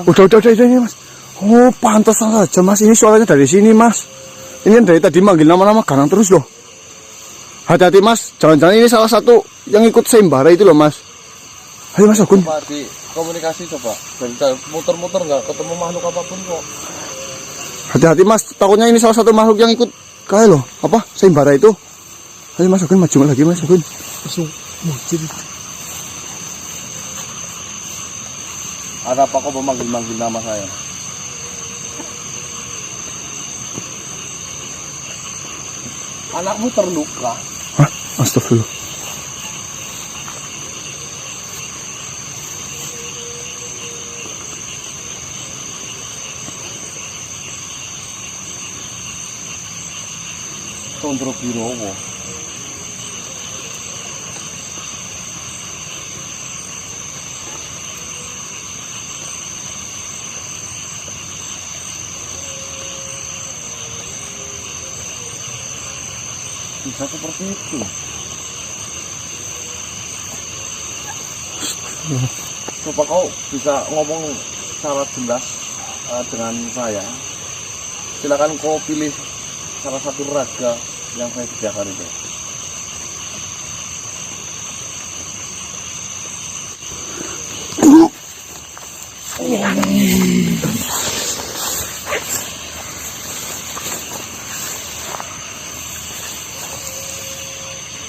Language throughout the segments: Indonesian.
Udah ini mas. Oh pantas saja mas, ini suaranya dari sini mas. Ini dari tadi manggil nama-nama garang terus loh. Hati-hati mas, jangan-jangan ini salah satu yang ikut sayembara itu loh mas. Ayo mas Agun. Coba di komunikasi coba. Dari muter-muter nggak ketemu makhluk apapun kok. Hati-hati mas, takutnya ini salah satu makhluk yang ikut kayak loh. Apa? Sayembara itu. Ayo mas Agun, maju lagi mas Agun. Langsung muncul. Ada apa kok memanggil-manggil nama saya? Anakmu terluka. Hah? Astagfirullah. Condro Birowo. Bisa seperti itu. Coba kau bisa ngomong secara jelas dengan saya. Silakan kau pilih salah satu raga yang saya sediakan itu.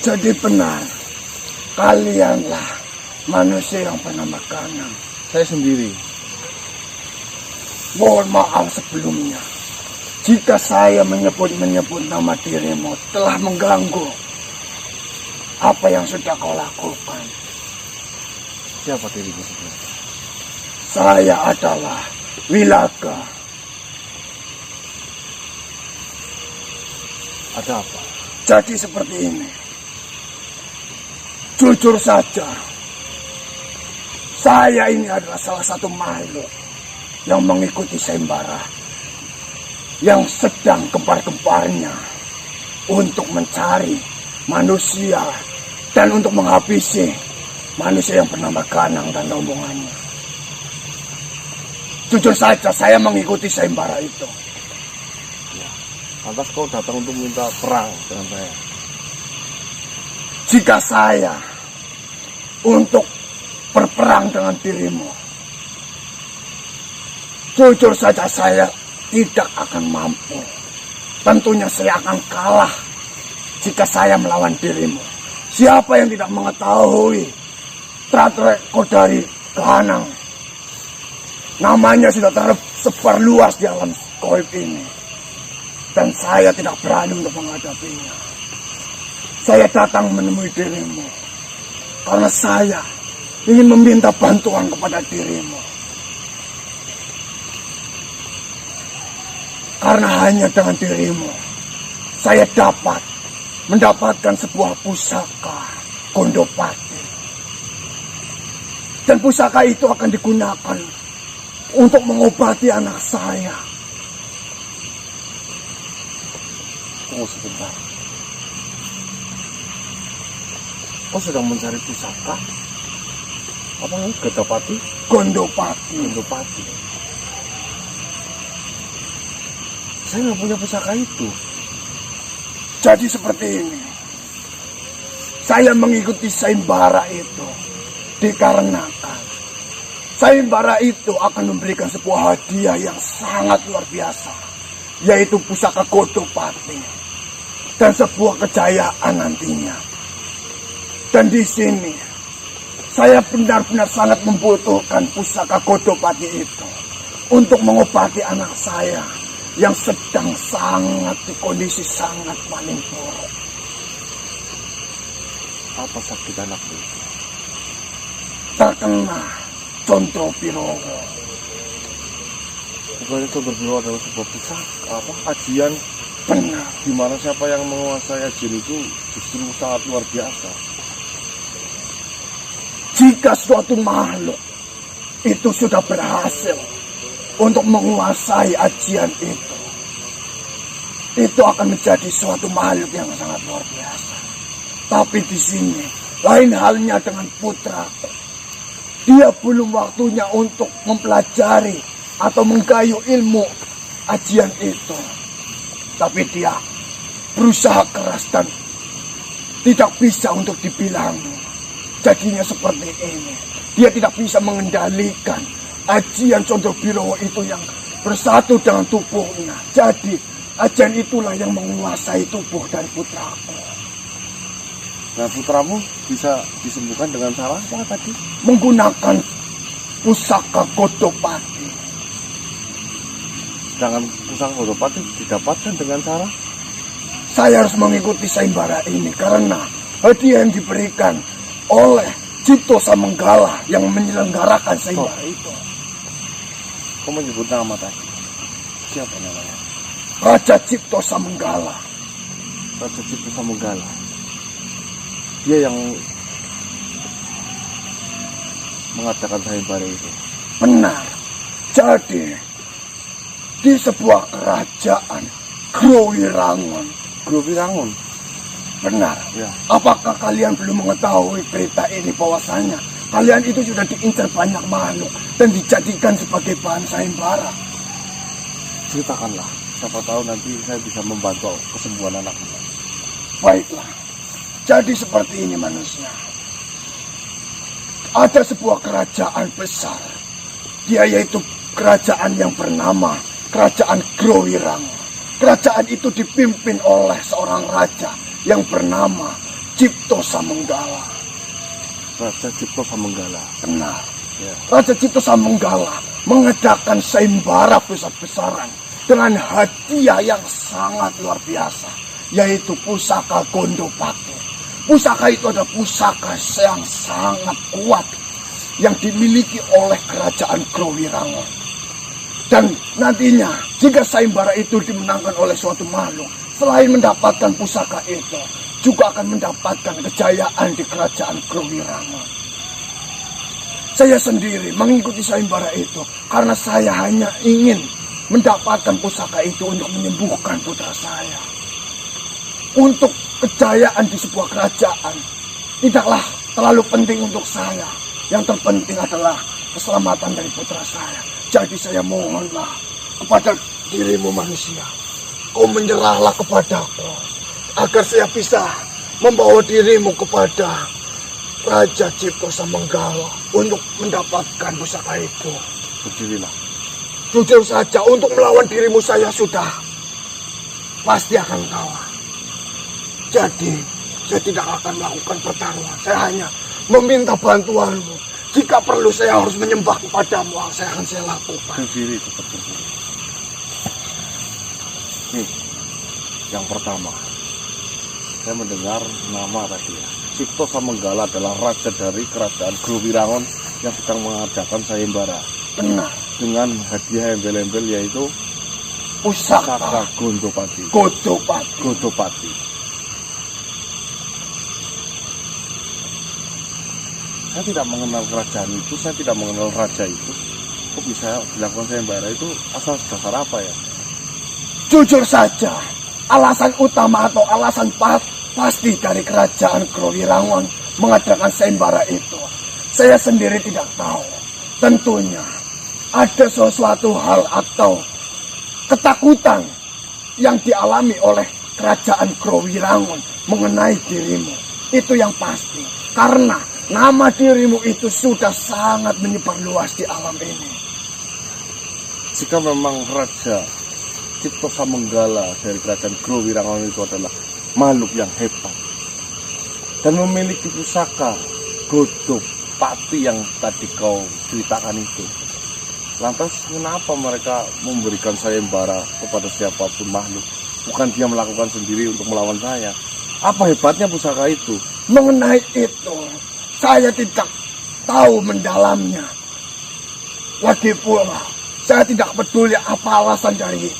Jadi benar, kalianlah manusia yang bernama Kanang. Saya sendiri. Mohon maaf sebelumnya, jika saya menyebut nama dirimu telah mengganggu apa yang sudah kau lakukan. Siapa dirimu sebenarnya? Saya adalah Wilaga. Ada apa? Jadi seperti ini. Jujur saja, saya ini adalah salah satu makhluk yang mengikuti sayembara, yang sedang gempar-gemparnya untuk mencari manusia dan untuk menghabisi manusia yang bernama Kanang dan rombongannya. Jujur saja, saya mengikuti sayembara itu. Ya, lantas kau datang untuk minta perang dengan saya. Jika saya untuk berperang dengan dirimu, jujur saja saya tidak akan mampu. Tentunya saya akan kalah jika saya melawan dirimu. Siapa yang tidak mengetahui track record dari Kanang? Namanya sudah tersebar luas di alam gaib ini. Dan saya tidak berani untuk menghadapinya. Saya datang menemui dirimu karena saya ingin meminta bantuan kepada dirimu. Karena hanya dengan dirimu saya dapat mendapatkan sebuah pusaka Gondopati. Dan pusaka itu akan digunakan untuk mengobati anak saya. Tunggu sebentar. Kau sedang mencari pusaka? Apa ini Gondopati? Gondopati. Gondopati. Saya nggak punya pusaka itu. Jadi seperti ini. Saya mengikuti sayembara itu dikarenakan sayembara itu akan memberikan sebuah hadiah yang sangat luar biasa, yaitu pusaka Gondopati dan sebuah kejayaan nantinya. Dan di sini saya benar-benar sangat membutuhkan pusaka Gondopati itu untuk mengobati anak saya yang sedang sangat di kondisi sangat paling buruk. Apa sakit anakmu? Terkena Condro Birowo. Bukannya Condro Birowo adalah sebuah pusaka, apa ajian? Benar. Di mana siapa yang menguasai ajian itu justru sangat luar biasa. Jika suatu makhluk itu sudah berhasil untuk menguasai ajian itu akan menjadi suatu makhluk yang sangat luar biasa. Tapi di sini lain halnya dengan putra. Dia belum waktunya untuk mempelajari atau menggayu ilmu ajian itu. Tapi dia berusaha keras dan tidak bisa untuk dibilang. Jadinya seperti ini. Dia tidak bisa mengendalikan ajian Condro Birowo itu yang bersatu dengan tubuhnya. Jadi ajian itulah yang menguasai tubuh dari putraku. Nah, putramu bisa disembuhkan dengan cara apa tadi? Menggunakan pusaka Godopati. Sedangkan pusaka Godopati didapatkan dengan cara Saya harus mengikuti sayembara ini karena hadiah yang diberikan oleh Cipto Samanggala yang menyelenggarakan sayembara itu. Kamu menyebut nama tadi. Siapa namanya? Raja Cipto Samanggala. Raja Cipto Samanggala. Dia yang mengadakan sayembara itu. Benar. Jadi di sebuah kerajaan Growirangon. Growirangon. Benar. Ya. Apakah kalian belum mengetahui berita ini bahwasanya kalian itu sudah diincar banyak makhluk dan dijadikan sebagai bahan sayembara? Ceritakanlah. Siapa tahu nanti saya bisa membantu kesembuhan anakmu. Baiklah. Jadi seperti ini manusia. Ada sebuah kerajaan besar. Dia yaitu kerajaan yang bernama Kerajaan Growirangon. Kerajaan itu dipimpin oleh seorang raja yang bernama Cipto Samanggala. Raja Cipto Samanggala. Benar. Ya. Raja Cipto Samanggala mengadakan sayembara besar-besaran dengan hadiah yang sangat luar biasa, yaitu pusaka Gondopati. Pusaka itu adalah pusaka yang sangat kuat yang dimiliki oleh kerajaan Growirangon. Dan nantinya jika sayembara itu dimenangkan oleh suatu makhluk, selain mendapatkan pusaka itu, juga akan mendapatkan kejayaan di kerajaan Growirangon. Saya sendiri mengikuti sayembara itu karena saya hanya ingin mendapatkan pusaka itu untuk menyembuhkan putra saya. Untuk kejayaan di sebuah kerajaan tidaklah terlalu penting untuk saya. Yang terpenting adalah keselamatan dari putra saya. Jadi saya mohonlah kepada dirimu manusia, kau menyerahlah kepadaku agar saya bisa membawa dirimu kepada Raja Cipto Samanggala untuk mendapatkan pusaka itu. Berdirilah. Jujur saja, untuk melawan dirimu saya sudah pasti akan kalah. Jadi, saya tidak akan melakukan pertarungan. Saya hanya meminta bantuanmu. Jika perlu saya harus menyembah kepadamu, saya lakukan. Berdiri, tetap berdiri. Nih, yang pertama. Saya mendengar nama tadi ya. Cipto Samanggala adalah raja dari kerajaan Growirangon yang sedang mengadakan sayembara. Benar. Dengan hadiah embel-embel yaitu Pusaka Gondopati. Godopati. Godopati. Saya tidak mengenal kerajaan itu, saya tidak mengenal raja itu. Kok bisa dilakukan sayembara itu asal dasar apa ya? Jujur saja, alasan utama atau alasan pasti dari kerajaan Growirangon mengadakan sayembara itu, saya sendiri tidak tahu. Tentunya ada sesuatu hal atau ketakutan yang dialami oleh kerajaan Growirangon mengenai dirimu. Itu yang pasti. Karena nama dirimu itu sudah sangat menyebar luas di alam ini. Jika memang Raja Cipto Samanggala dari kerajaan Growirangon itu adalah makhluk yang hebat dan memiliki pusaka Godopati yang tadi kau ceritakan itu, lantas kenapa mereka memberikan sayembara kepada siapapun makhluk? Bukan dia melakukan sendiri untuk melawan saya. Apa hebatnya pusaka itu? Mengenai itu, saya tidak tahu mendalamnya. Lagi pula, saya tidak peduli apa alasan dari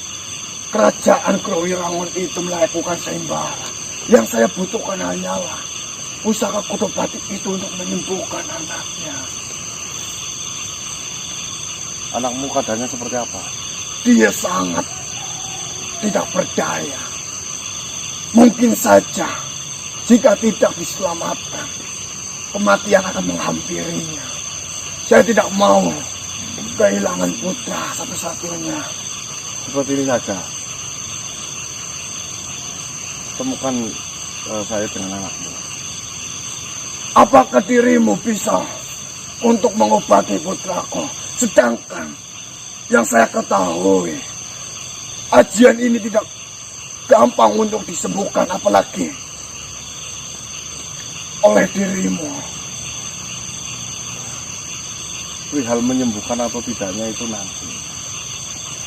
kerajaan Growirangon itu melakukan sayembara. Yang saya butuhkan hanyalah pusaka Godopati itu untuk menyembuhkan anaknya. Anakmu keadaannya seperti apa? Dia sangat tidak berdaya. Mungkin saja jika tidak diselamatkan, kematian akan menghampirinya. Saya tidak mau kehilangan putra satu-satunya. Seperti ini saja. Temukan saya dengan anakmu. Apakah dirimu bisa untuk mengobati putraku? Sedangkan yang saya ketahui, ajian ini tidak gampang untuk disembuhkan, apalagi oleh dirimu. Hal menyembuhkan atau tidaknya itu nanti.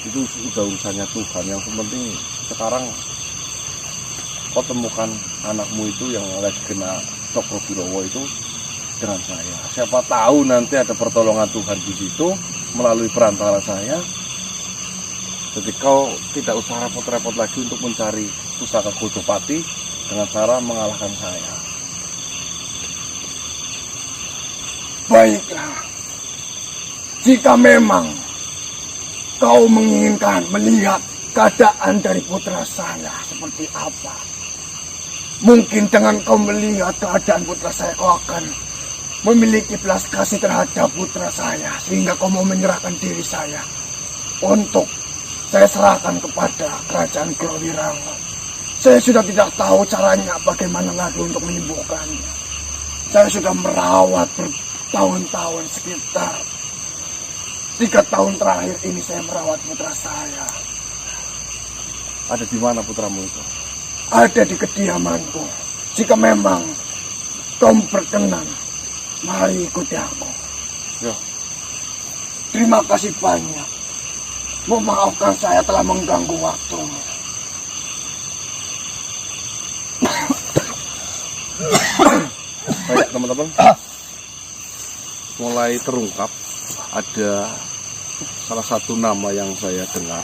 Itu sudah urusannya Tuhan. Yang penting sekarang kau temukan anakmu itu yang lagi kena Cokrobilowo itu dengan saya. Siapa tahu nanti ada pertolongan Tuhan di situ melalui perantara saya. Jadi kau tidak usah repot-repot lagi untuk mencari pusaka Godopati dengan cara mengalahkan saya. Baiklah, jika memang kau menginginkan melihat keadaan dari putra saya seperti apa, mungkin dengan kau melihat keadaan putra saya, kau akan memiliki belas kasih terhadap putra saya, sehingga kau mau menyerahkan diri saya untuk saya serahkan kepada kerajaan Growirango. Saya sudah tidak tahu caranya bagaimana lagi untuk menyembuhkannya. Saya sudah merawat bertahun-tahun, sekitar 3 tahun terakhir ini saya merawat putra saya. Ada di mana putramu itu? Ada di kediamanku. Jika memang kau berkenan, mari ikuti aku. Ya. Terima kasih banyak. Memaafkan saya telah mengganggu waktumu. Baik teman-teman, mulai terungkap ada salah satu nama yang saya dengar,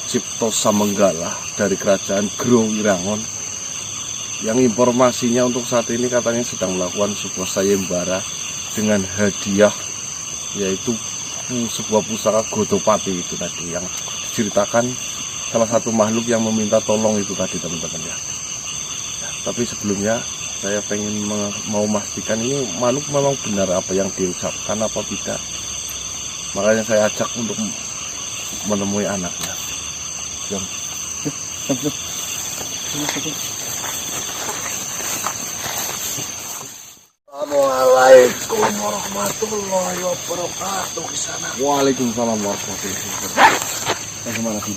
Cipto Samanggala dari kerajaan Growirangon, yang informasinya untuk saat ini katanya sedang melakukan sebuah sayembara dengan hadiah, yaitu sebuah pusaka Godopati itu tadi yang diceritakan salah satu makhluk yang meminta tolong itu tadi teman-teman ya. Tapi sebelumnya saya pengen mau memastikan ini makhluk memang benar apa yang diucapkan apa tidak. Makanya saya ajak untuk menemui anaknya. Jom. Assalamualaikum warahmatullahi wabarakatuh. Kisana. Waalaikumsalam warahmatullahi wabarakatuh. Bagaimana sih?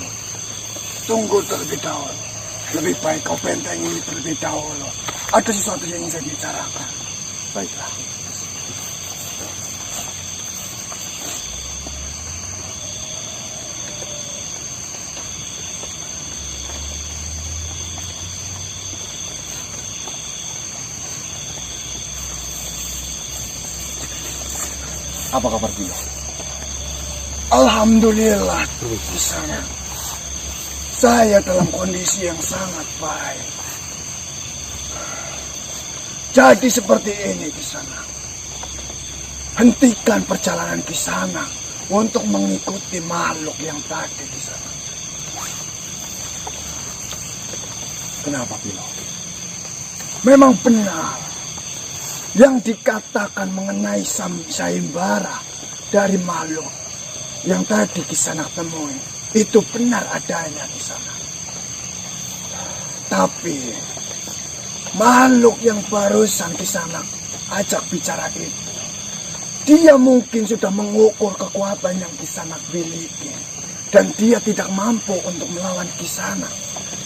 Tunggu terlebih dahulu. Lebih baik kau bentengi terlebih dahulu. Ada sesuatu yang ingin saya bicarakan. Baiklah. Apa kabar Bilo? Alhamdulillah di sana. Saya dalam kondisi yang sangat baik. Jadi seperti ini di sana. Hentikan perjalanan di sana untuk mengikuti makhluk yang tadi di sana. Kenapa Bilo? Memang benar yang dikatakan mengenai sayembara dari makhluk yang tadi Kisanak temui itu benar adanya di sana. Tapi makhluk yang barusan Kisanak ajak bicara itu, dia mungkin sudah mengukur kekuatan yang Kisanak miliki dan dia tidak mampu untuk melawan Kisanak.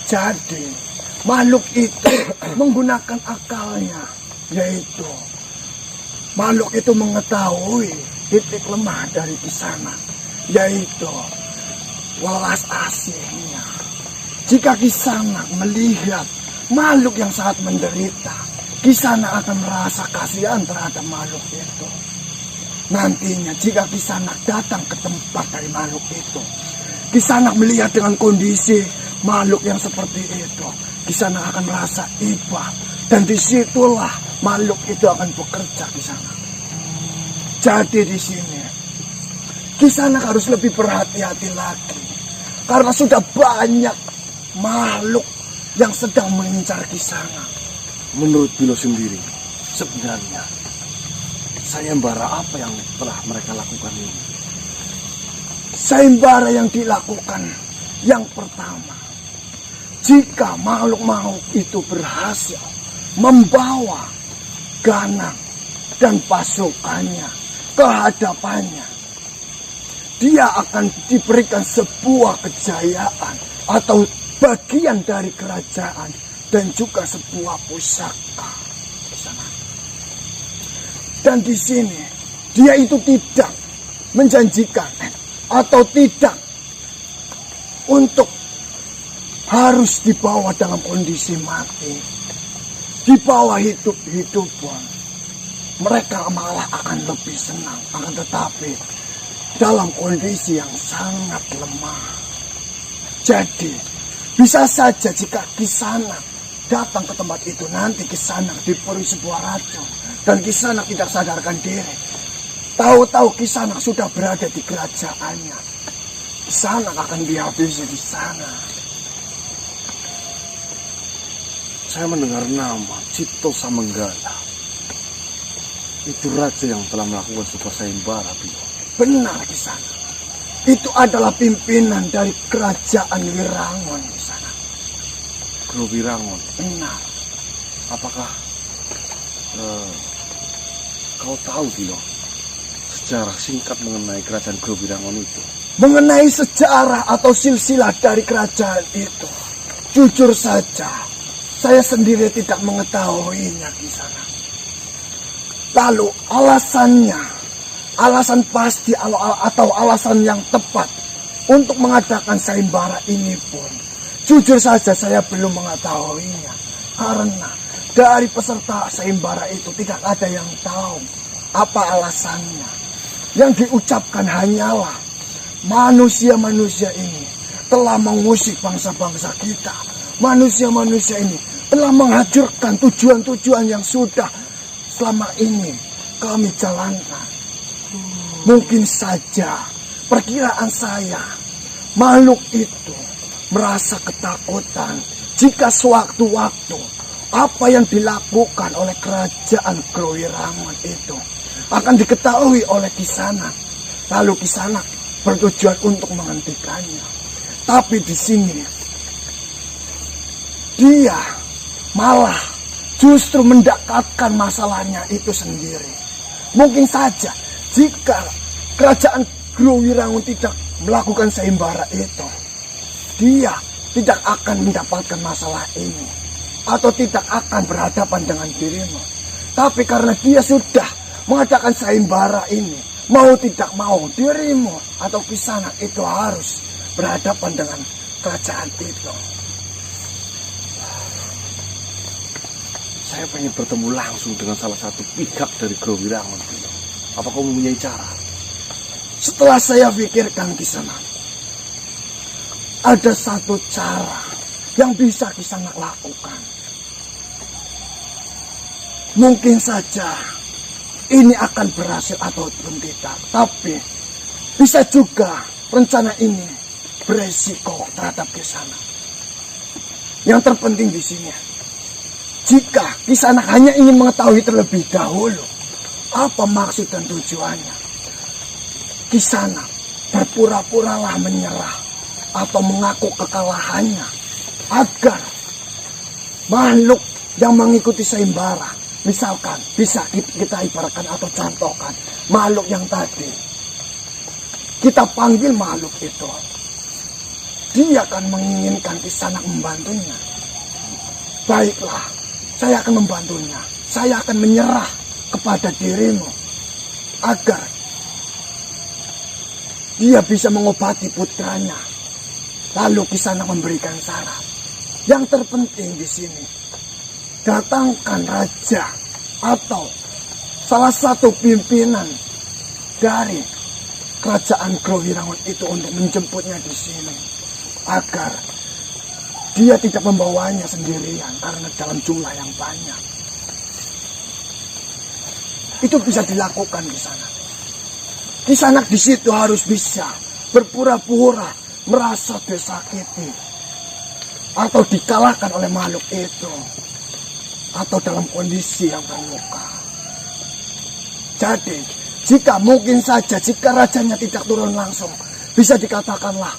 Jadi makhluk itu menggunakan akalnya, yaitu makhluk itu mengetahui titik lemah dari Kisanak, yaitu welas asihnya. Jika Kisanak melihat makhluk yang sangat menderita, Kisanak akan merasa kasihan terhadap makhluk itu. Nantinya jika Kisanak datang ke tempat dari makhluk itu, Kisanak melihat dengan kondisi makhluk yang seperti itu, Kisanak akan merasa iba. Dan disitulah makhluk itu akan bekerja di sana. Jadi di sini Kisanak harus lebih berhati-hati lagi, karena sudah banyak makhluk yang sedang mengincar Kisanak. Menurut Bilo sendiri, sebenarnya sayembara apa yang telah mereka lakukan ini? Sayembara yang dilakukan yang pertama, jika makhluk-makhluk itu berhasil membawa Ganang dan pasukannya ke hadapannya, dia akan diberikan sebuah kejayaan atau bagian dari kerajaan dan juga sebuah pusaka di sana. Dan di sini dia itu tidak menjanjikan atau tidak untuk harus dibawa dalam kondisi mati, dibawa hidup-hidupan. Mereka malah akan lebih senang, akan tetapi dalam kondisi yang sangat lemah. Jadi bisa saja jika Kisanak datang ke tempat itu, nanti Kisanak diberi sebuah racun dan Kisanak tidak sadarkan diri. Tahu-tahu Kisanak sudah berada di kerajaannya. Kisanak akan dihabisi di sana. Saya mendengar nama Cipto Samanggala. Itu raja yang telah melakukan sebuah sayembara, Bio. Benar Kisanak. Itu adalah pimpinan dari kerajaan Wirangon di sana. Gro Wirangon. Benar. Apakah kau tahu, Bio, sejarah singkat mengenai kerajaan Gro Wirangon itu? Mengenai sejarah atau silsilah dari kerajaan itu, jujur saja, saya sendiri tidak mengetahuinya di sana. Lalu alasan pasti atau alasan yang tepat untuk mengadakan sayembara ini pun, jujur saja saya belum mengetahuinya. Karena dari peserta sayembara itu tidak ada yang tahu apa alasannya. Yang diucapkan hanyalah manusia-manusia ini telah mengusik bangsa-bangsa kita. Manusia-manusia ini telah menghancurkan tujuan-tujuan yang sudah selama ini kami jalankan. Mungkin saja perkiraan saya, makhluk itu merasa ketakutan jika sewaktu-waktu apa yang dilakukan oleh kerajaan Gro Wirangon itu akan diketahui oleh Kisanak. Lalu Kisanak bertujuan untuk menghentikannya. Tapi di sini dia malah justru mendekatkan masalahnya itu sendiri. Mungkin saja jika kerajaan Gro Wirangon tidak melakukan sayembara itu, dia tidak akan mendapatkan masalah ini atau tidak akan berhadapan dengan dirimu. Tapi karena dia sudah mengadakan sayembara ini, mau tidak mau dirimu atau Kisanak itu harus berhadapan dengan kerajaan itu. Saya pengen bertemu langsung dengan salah satu pihak dari Gro Wirangon. Apa kamu mempunyai cara? Setelah saya pikirkan Kisanak, ada satu cara yang bisa Kisanak lakukan. Mungkin saja ini akan berhasil ataupun tidak, tapi bisa juga rencana ini beresiko terhadap Kisanak. Yang terpenting di sini, jika Kisanak hanya ingin mengetahui terlebih dahulu apa maksud dan tujuannya, Kisanak berpura-puralah menyerah atau mengaku kekalahannya agar makhluk yang mengikuti sayembara, misalkan bisa kita ibaratkan atau contohkan makhluk yang tadi, kita panggil makhluk itu, dia akan menginginkan Kisanak membantunya. Baiklah, saya akan membantunya. Saya akan menyerah kepada dirimu agar dia bisa mengobati putranya. Lalu Kisanak memberikan syarat. Yang terpenting di sini, datangkan raja atau salah satu pimpinan dari kerajaan Gro Wirangon itu untuk menjemputnya di sini agar dia tidak membawanya sendirian karena dalam jumlah yang banyak. Itu bisa dilakukan di sana. Kisanak di situ harus bisa berpura-pura merasa disakiti atau dikalahkan oleh makhluk itu atau dalam kondisi yang terluka. Jadi, jika mungkin saja jika rajanya tidak turun langsung, bisa dikatakanlah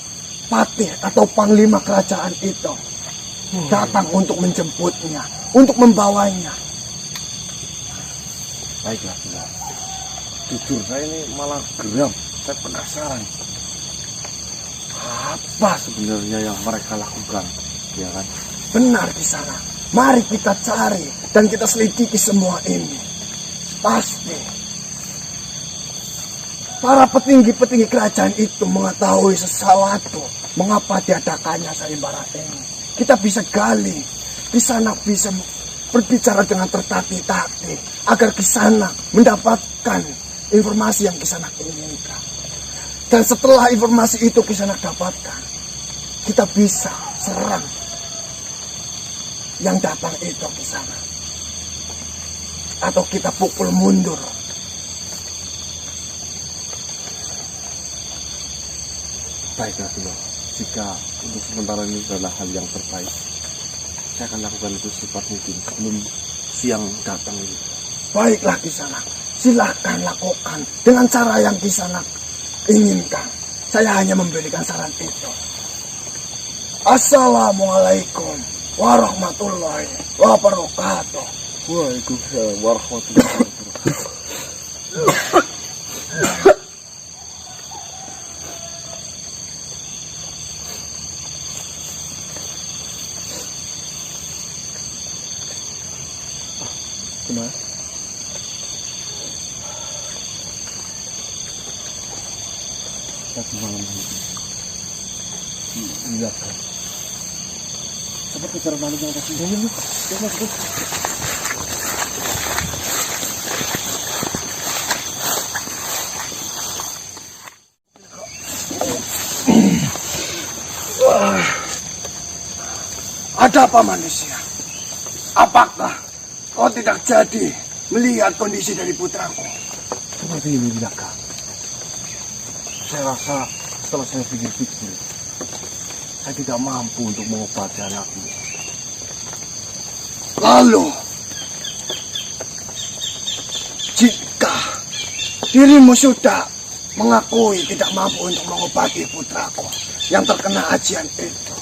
patih atau panglima kerajaan itu datang untuk menjemputnya, untuk membawanya. Baiklah, jujur saya ini malah geram. Saya penasaran apa sebenarnya yang mereka lakukan, ya kan? Benar di sana. Mari kita cari dan kita selidiki semua ini. Pasti para petinggi-petinggi kerajaan itu mengetahui sesuatu mengapa diadakannya sayembara ini. Kita bisa gali, Kisanak bisa berbicara dengan tertati-tati agar Kisanak mendapatkan informasi yang Kisanak inginkan. Dan setelah informasi itu Kisanak dapatkan, kita bisa serang yang datang itu Kisanak. Atau kita pukul mundur. Baiklah, jika untuk sementara ini adalah hal yang terbaik, saya akan lakukan itu secepat mungkin sebelum siang datang ini. Baiklah Kisanak, silahkan lakukan dengan cara yang Kisanak inginkan. Saya hanya memberikan saran itu. Assalamualaikum warahmatullahi wabarakatuh. Waalaikumsalam warahmatullahi wabarakatuh. Gimana? Satu malam ini dilakukan seperti cara malam yang tadi. Ada apa manusia? Apakah kau tidak jadi melihat kondisi dari putraku? Seperti ini Bilaka. Saya rasa setelah saya pikir-pikir, saya tidak mampu untuk mengobati anakmu. Lalu, jika dirimu sudah mengakui tidak mampu untuk mengobati putraku yang terkena ajian itu,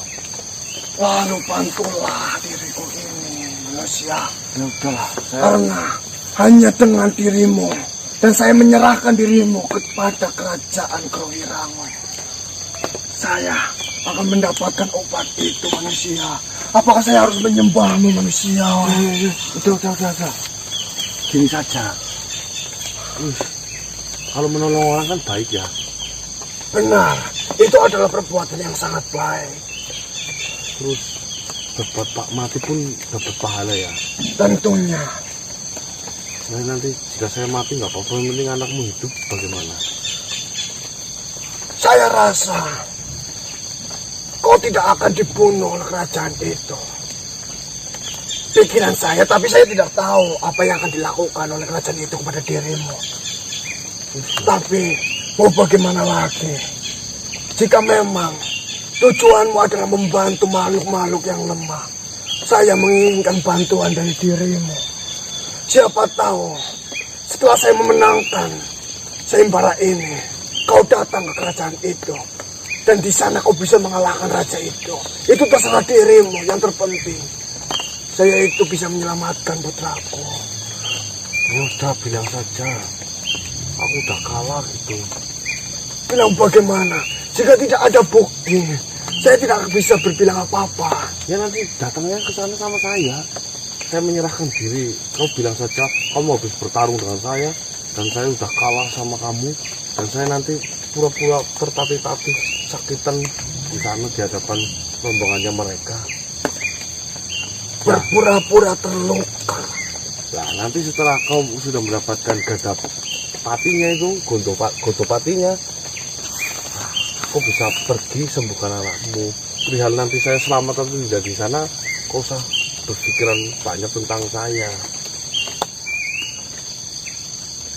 lalu bantulah diriku ini, manusia. Ya udahlah, Karena hanya dengan dirimu dan saya menyerahkan dirimu kepada kerajaan Krowirangon, saya akan mendapatkan obat itu, manusia. Apakah saya harus menyembahmu, manusia? Udah. Gini saja. Kalau menolong orang kan baik ya. Benar, itu adalah perbuatan yang sangat baik. Terus dapat pak mati pun dapat pahala ya. Tentunya. Nah nanti jika saya mati nggak apa-apa, yang penting anakmu hidup bagaimana? Saya rasa kau tidak akan dibunuh oleh kerajaan itu. Pikiran saya, tapi saya tidak tahu apa yang akan dilakukan oleh kerajaan itu kepada dirimu. Tapi mau bagaimana lagi? Jika memang tujuanmu adalah membantu makhluk-makhluk yang lemah, saya menginginkan bantuan dari dirimu. Siapa tahu setelah saya memenangkan sayembara ini, kau datang ke kerajaan itu, dan di sana kau bisa mengalahkan raja itu. Itu terserah dirimu. Yang terpenting, saya itu bisa menyelamatkan putraku. Ya udah bilang saja, aku udah kalah gitu. Bilang bagaimana? Jika tidak ada bukti, saya tidak bisa berbilang apa-apa. Ya nanti datangnya ke sana sama saya. Saya menyerahkan diri. Kau bilang saja kamu habis bertarung dengan saya, dan saya udah kalah sama kamu, dan saya nanti pura-pura tertatih-tatih sakitan di sana di hadapan rombongannya mereka. Berpura-pura terluka. Nah nanti setelah kau sudah mendapatkan gadap patinya itu, gondopatinya, kau bisa pergi sembuhkan anakmu. Perihal nanti saya selamat atau tidak di sana, kau usah berpikiran banyak tentang saya.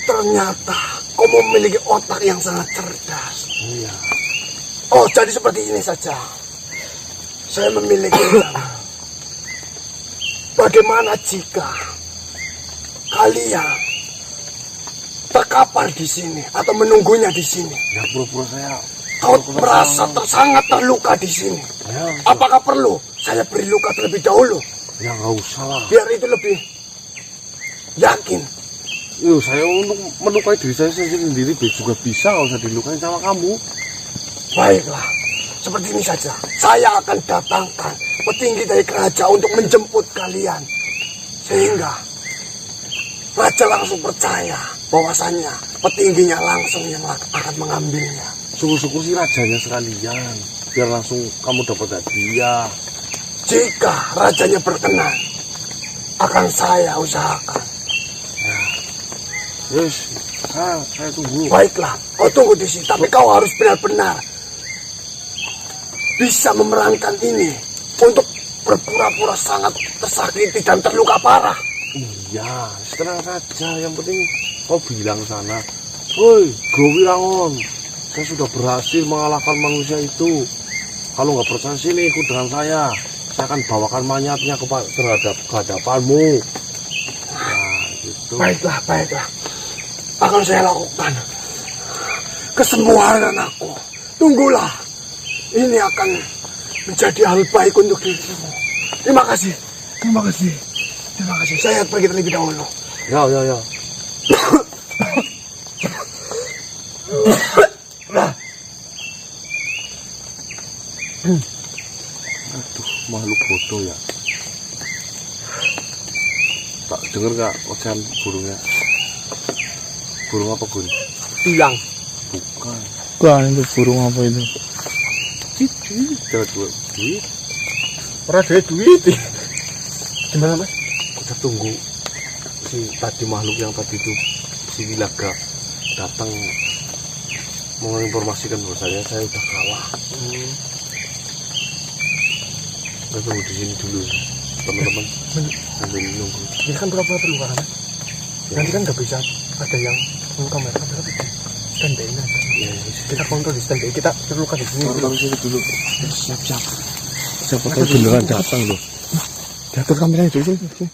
Ternyata kau memiliki otak yang sangat cerdas. Iya. Oh, jadi seperti ini saja. Saya memiliki rencana. Bagaimana jika kalian terkapar di sini atau menunggunya di sini? Ya pura-pura saya. Kau merasa sangat terluka di sini. Ya, Apakah perlu saya beri luka terlebih dahulu? ya nggak usah lah. Biar itu lebih yakin. Yo, saya untuk melukai diri saya sendiri juga bisa, nggak usah dilukai sama kamu. Baiklah, seperti ini saja. Saya akan datangkan petinggi dari kerajaan untuk menjemput kalian. Sehingga raja langsung percaya bahwasannya petingginya langsung yang akan mengambilnya. Syukur-syukur sih rajanya sekalian, biar langsung kamu dapat hadiah. Jika rajanya berkenan, akan saya usahakan. Yes, saya tunggu. Baiklah, kau tunggu di sini. Tapi kau harus benar-benar bisa memerankan ini untuk berpura-pura sangat tersakiti dan terluka parah. Iya, tenang saja. Yang penting kau bilang sana, woi, Growirangon, saya sudah berhasil mengalahkan manusia itu. Kalau nggak percaya sini ikut dengan saya akan bawakan mayatnya terhadap kehadapanmu. Nah, gitu. Baiklah, baiklah. Akan saya lakukan. Kesembuhan anakku. Tunggulah. Ini akan menjadi hal baik untuk dirimu. Terima kasih. Terima kasih. Terima kasih. Saya pergi terlebih dahulu. Ya, ya, ya. Aduh, makhluk bodoh ya. Tak denger gak ocehan burungnya? Burung apa, Gun? Tiang. Bukan. Bukan itu burung apa itu? Cici. Jangan duit. Ora ada duit. Gimana, Mas? Kita tunggu si tadi makhluk yang tadi itu, si Wilaga datang menginformasikan bahwasanya saya udah kalah. Kita tunggu di sini dulu, teman-teman. Sambil nunggu. Ini kan pura-pura terluka kan? Nanti kan nggak bisa ada yang kamera di standby aja. Ya, Kita kontrol di standby. Kita terluka di sini. taruh sini dulu. Siap. Siapa tahu beneran datang loh. Diatur kameranya dulu sini.